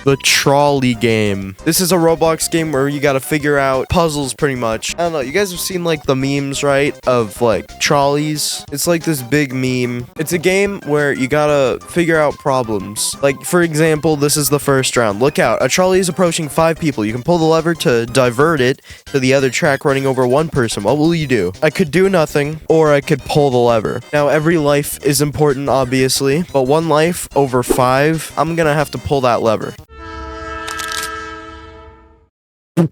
The Trolley game. This is a Roblox game where you gotta figure out puzzles pretty much. I don't know, you guys have seen like the memes, right? Of like trolleys. It's like this big meme. It's a game where you gotta figure out problems. Like for example, this is the first round. Look out, a trolley is approaching 5 people. You can pull the lever to divert it to the other track running over 1 person. What will you do? I could do nothing, or I could pull the lever. Now every life is important obviously, but 1 life over 5, I'm gonna have to pull that lever.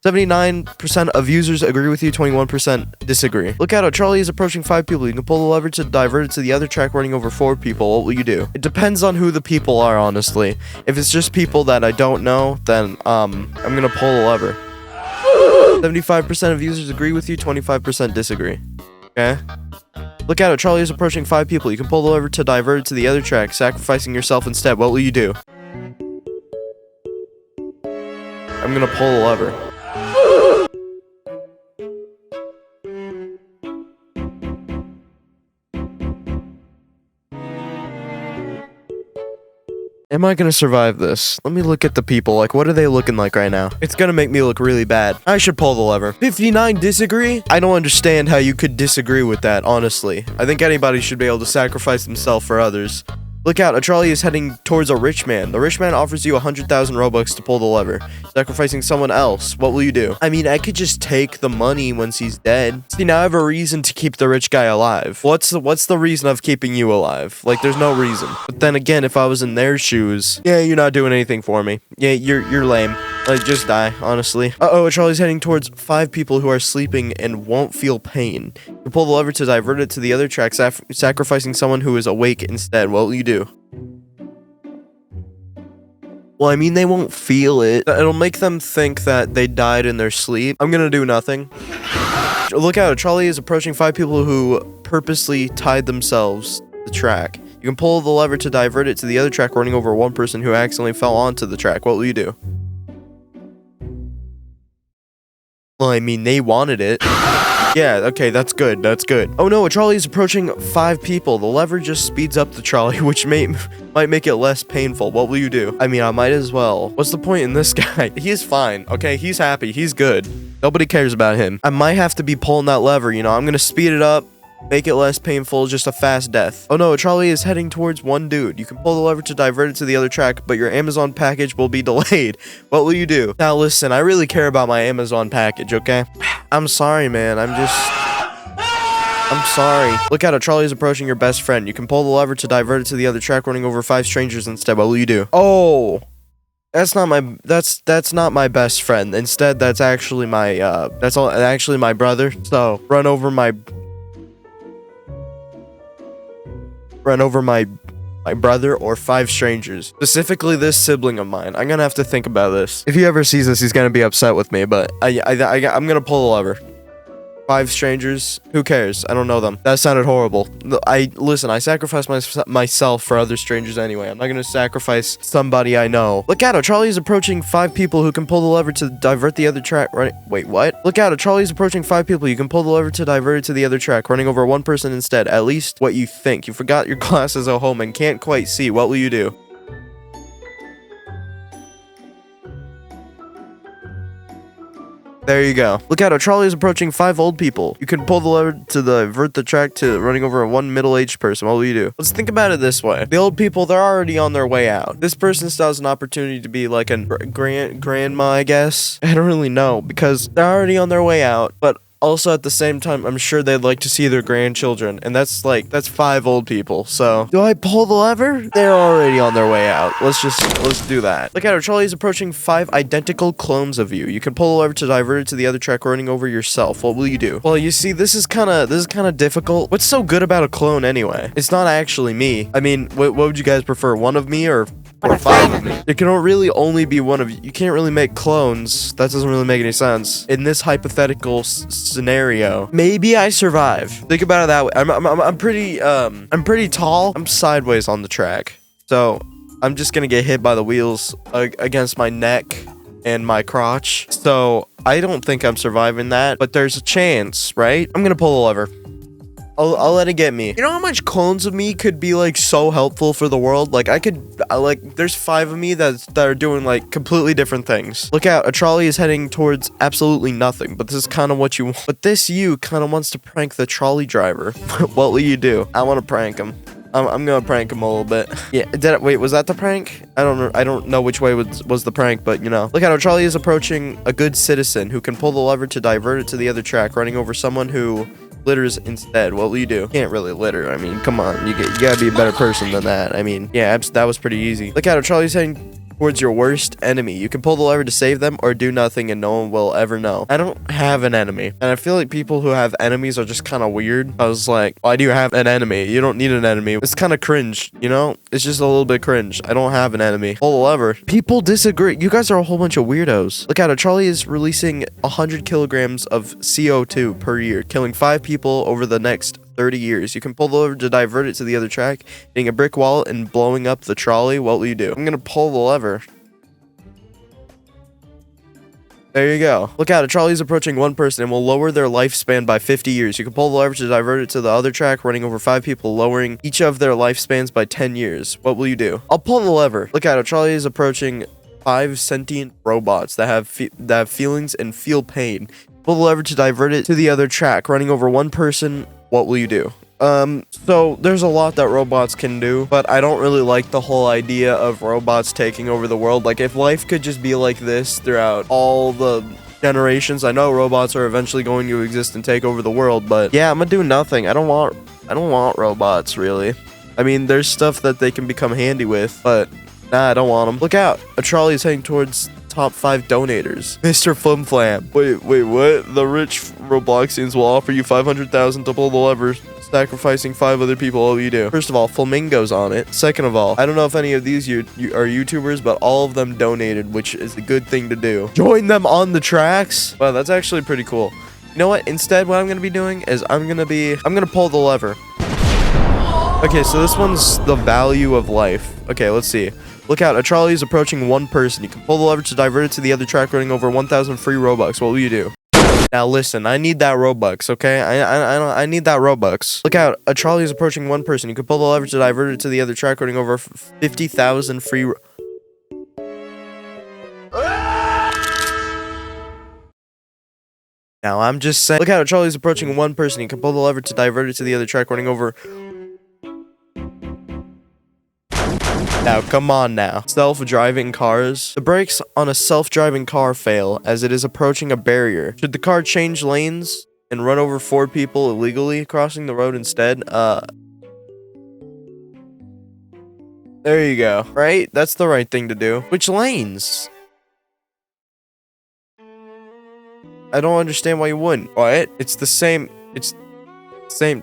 79% of users agree with you, 21% disagree. Look out, a trolley is approaching 5 people. You can pull the lever to divert it to the other track running over 4 people. What will you do? It depends on who the people are, honestly. If it's just people that I don't know, then I'm gonna pull the lever. 75% of users agree with you, 25% disagree. Okay? Look out, a trolley is approaching 5 people. You can pull the lever to divert it to the other track, sacrificing yourself instead. What will you do? I'm gonna pull the lever. Am I gonna survive this? Let me look at the people. Like, what are they looking like right now? It's gonna make me look really bad. I should pull the lever. 59 disagree? I don't understand how you could disagree with that, honestly. I think anybody should be able to sacrifice themselves for others. Look out, a trolley is heading towards a rich man. The rich man offers you 100,000 Robux to pull the lever, sacrificing someone else. What will you do? I mean, I could just take the money once he's dead. See, now I have a reason to keep the rich guy alive. What's the reason of keeping you alive? Like, there's no reason. But then again, if I was in their shoes, yeah, you're not doing anything for me. Yeah, you're lame. Like, just die, honestly. Uh-oh, a trolley's heading towards 5 people who are sleeping and won't feel pain. You pull the lever to divert it to the other track, sacrificing someone who is awake instead. What will you do? Well, I mean, they won't feel it. It'll make them think that they died in their sleep. I'm gonna do nothing. Look out, a trolley is approaching 5 people who purposely tied themselves to the track. You can pull the lever to divert it to the other track, running over 1 person who accidentally fell onto the track. What will you do? Well, I mean, they wanted it. Yeah, okay, that's good, that's good. Oh no, a trolley is approaching 5 people. The lever just speeds up the trolley, which might make it less painful. What will you do? I mean, I might as well. What's the point in this guy? He is fine, okay? He's happy, he's good. Nobody cares about him. I might have to be pulling that lever, you know? I'm gonna speed it up, make it less painful, just a fast death. Oh no, a trolley is heading towards 1 dude. You can pull the lever to divert it to the other track, but your Amazon package will be delayed. What will you do? Now listen, I really care about my Amazon package, okay? I'm sorry, man. I'm sorry. Look out, a trolley is approaching your best friend. You can pull the lever to divert it to the other track, running over 5 strangers instead. What will you do? Oh, that's not my best friend. Instead, that's actually my actually my brother. So run over my brother or 5 strangers. Specifically this sibling of mine. I'm gonna have to think about this. If he ever sees this, he's gonna be upset with me, but I'm gonna pull the lever. 5 strangers, who cares? I don't know them. That sounded horrible. Listen, I sacrificed myself for other strangers anyway. I'm not gonna sacrifice somebody I know. Look out, a trolley is approaching 5 people who can pull the lever to divert the other track. Wait, what? Look out, a trolley is approaching 5 people. You can pull the lever to divert it to the other track, running over 1 person instead. At least what you think. You forgot your glasses at home and can't quite see. What will you do? There you go. Look out, a trolley is approaching 5 old people. You can pull the lever to divert the track to running over 1 middle-aged person. What will you do? Let's think about it this way. The old people, they're already on their way out. This person still has an opportunity to be like a grandma, I guess. I don't really know, because they're already on their way out, but also at the same time, I'm sure they'd like to see their grandchildren, and that's 5 old people. So do I pull the lever? They're already on their way out. Let's do that. Look at our trolley is approaching 5 identical clones of you. You can pull the lever to divert it to the other track, running over yourself. What will you do? Well, you see, this is kind of difficult. What's so good about a clone anyway? It's not actually me. I mean, what would you guys prefer? 1 of me or 5 of me? It can really only be 1 of you. You can't really make clones. That doesn't really make any sense. In this hypothetical scenario, maybe I survive. Think about it that way. I'm pretty tall. I'm sideways on the track. So I'm just gonna get hit by the wheels against my neck and my crotch. So I don't think I'm surviving that, but there's a chance, right? I'm gonna pull the lever. I'll let it get me. You know how much clones of me could be like so helpful for the world? Like there's 5 of me that are doing like completely different things. Look out, a trolley is heading towards absolutely nothing, but this is kind of what you want. But this you kind of wants to prank the trolley driver. What will you do? I want to prank him. I'm gonna prank him a little bit. Yeah, wait, was that the prank? I don't know which way was the prank, but you know. Look out, a trolley is approaching a good citizen who can pull the lever to divert it to the other track, running over someone who litters instead. What will you do? Can't really litter. I mean, come on, you gotta be a better person than that. I mean, yeah, that was pretty easy. Look out, a trolley's heading towards your worst enemy. You can pull the lever to save them or do nothing and no one will ever know. I don't have an enemy, and I feel like people who have enemies are just kind of weird. I was like, why do you have an enemy? You don't need an enemy. It's kind of cringe, you know? It's just a little bit cringe. I don't have an enemy. Pull the lever. People disagree. You guys are a whole bunch of weirdos. Look out, a trolley is releasing 100 kilograms of CO2 per year, killing 5 people over the next 30 years. You can pull the lever to divert it to the other track, hitting a brick wall and blowing up the trolley. What will you do? I'm gonna pull the lever. There you go. Look out, a trolley is approaching 1 person and will lower their lifespan by 50 years. You can pull the lever to divert it to the other track, running over 5 people, lowering each of their lifespans by 10 years. What will you do? I'll pull the lever. Look out, a trolley is approaching 5 sentient robots that have feelings and feel pain. Pull the lever to divert it to the other track, running over 1 person. What will you do? So there's a lot that robots can do, but I don't really like the whole idea of robots taking over the world. Like, if life could just be like this throughout all the generations, I know robots are eventually going to exist and take over the world, but yeah, I'm gonna do nothing. I don't want robots, really. I mean, there's stuff that they can become handy with, but nah, I don't want them. Look out, a trolley is heading towards top 5 donators. Mr. Flim Flam. Wait, what? The rich Robloxians will offer you 500,000 to pull the lever, sacrificing 5 other people. What will you do? First of all, Flamingo's on it. Second of all, I don't know if any of these you are YouTubers, but all of them donated, which is a good thing to do. Join them on the tracks. Wow, that's actually pretty cool. You know what? Instead, what I'm gonna be doing is I'm gonna pull the lever. Okay, so this one's the value of life. Okay, let's see. Look out, a trolley is approaching 1 person. You can pull the lever to divert it to the other track, running over 1,000 free Robux. What will you do? Now listen, I need that Robux, okay? I need that Robux. Look out, a trolley is approaching 1 person. You can pull the lever to divert it to the other track, running over 50,000 free Now I'm just saying. Look out, a trolley is approaching 1 person. You can pull the lever to divert it to the other track, running over. Now, come on now. Self-driving cars. The brakes on a self-driving car fail as it is approaching a barrier. Should the car change lanes and run over 4 people illegally crossing the road instead? There you go. Right? That's the right thing to do. Which lanes? I don't understand why you wouldn't. What? It's the same. It's the same.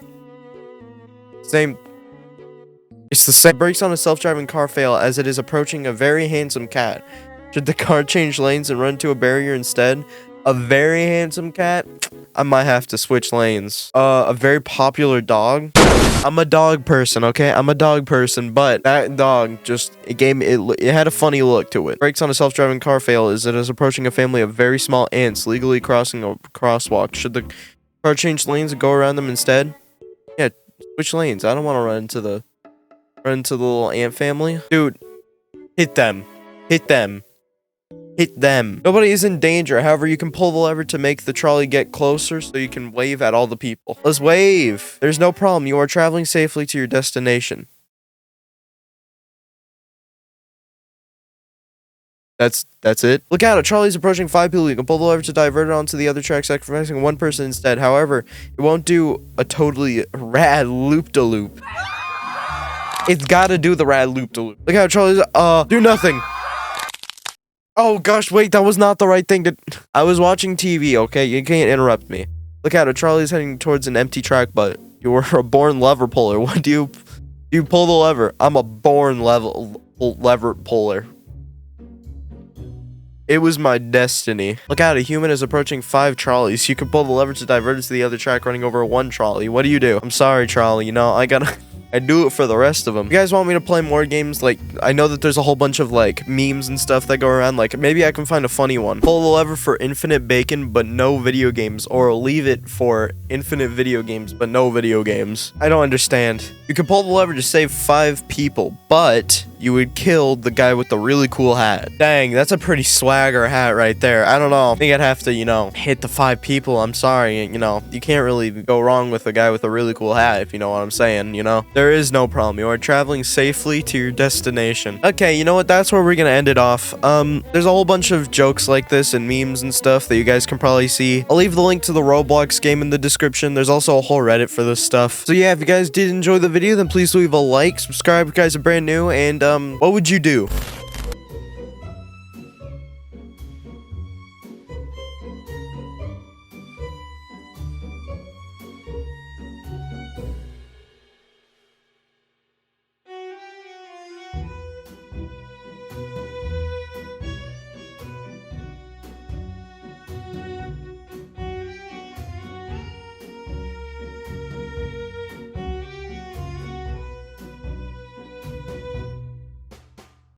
It's the same. Brakes on a self-driving car fail as it is approaching a very handsome cat. Should the car change lanes and run to a barrier instead? A very handsome cat? I might have to switch lanes. A very popular dog? I'm a dog person, okay? I'm a dog person, but that dog just, it had a funny look to it. Brakes on a self-driving car fail as it is approaching a family of very small ants legally crossing a crosswalk. Should the car change lanes and go around them instead? Yeah, switch lanes. I don't want to run into the little ant family. Dude, hit them. Hit them. Hit them. Nobody is in danger. However, you can pull the lever to make the trolley get closer so you can wave at all the people. Let's wave. There's no problem. You are traveling safely to your destination. That's it. Look out, a trolley is approaching 5 people. You can pull the lever to divert it onto the other track, sacrificing 1 person instead. However, it won't do a totally rad loop-de-loop. It's gotta do the rad loop-de-loop. Look out, trolley's do nothing. Oh gosh, wait, that was not the right thing to. I was watching TV, okay? You can't interrupt me. Look out, a trolley is heading towards an empty track, but you were a born lever puller. What do you pull the lever? I'm a born lever puller. It was my destiny. Look out, a human is approaching 5 trolleys. You can pull the lever to divert it to the other track, running over 1 trolley. What do you do? I'm sorry, trolley. You know, I gotta I'd do it for the rest of them. You guys want me to play more games? Like, I know that there's a whole bunch of like memes and stuff that go around. Like, maybe I can find a funny one. Pull the lever for infinite bacon, but no video games, or leave it for infinite video games, but no video games. I don't understand. You can pull the lever to save 5 people, but you would kill the guy with the really cool hat. Dang, that's a pretty swagger hat right there. I don't know. I think I'd have to, you know, hit the 5 people. I'm sorry. You know, you can't really go wrong with a guy with a really cool hat, if you know what I'm saying, you know? There is no problem. You are traveling safely to your destination. Okay, you know what? That's where we're gonna end it off. There's a whole bunch of jokes like this and memes and stuff that you guys can probably see. I'll leave the link to the Roblox game in the description. There's also a whole Reddit for this stuff. So yeah, if you guys did enjoy the video, then please leave a like, subscribe if you guys are brand new, and what would you do?